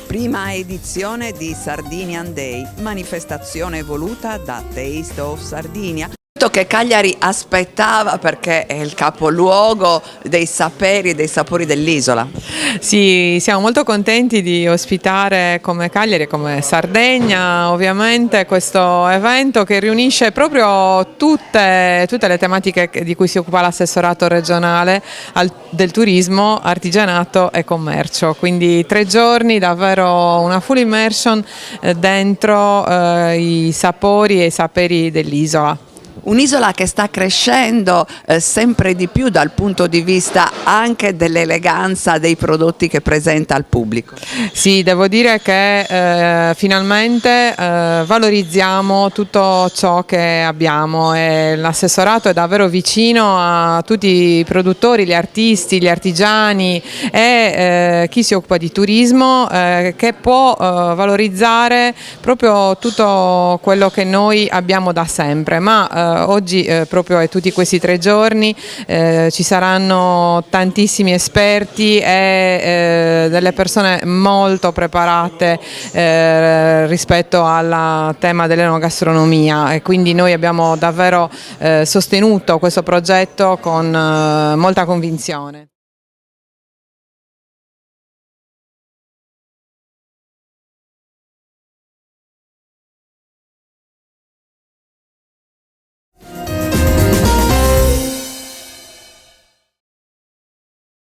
Prima edizione di Sardinian Day, manifestazione voluta da Taste of Sardinia, che Cagliari aspettava perché è il capoluogo dei saperi e dei sapori dell'isola. Sì, siamo molto contenti di ospitare come Cagliari e come Sardegna ovviamente questo evento che riunisce proprio tutte le tematiche di cui si occupa l'assessorato regionale del turismo, artigianato e commercio, quindi 3 giorni davvero una full immersion dentro i sapori e i saperi dell'isola. Un'isola che sta crescendo sempre di più dal punto di vista anche dell'eleganza dei prodotti che presenta al pubblico. Sì, devo dire che finalmente valorizziamo tutto ciò che abbiamo e l'assessorato è davvero vicino a tutti i produttori, gli artisti, gli artigiani e chi si occupa di turismo che può valorizzare proprio tutto quello che noi abbiamo da sempre, ma oggi proprio e tutti questi 3 giorni ci saranno tantissimi esperti e delle persone molto preparate rispetto al tema dell'enogastronomia, e quindi noi abbiamo davvero sostenuto questo progetto con molta convinzione.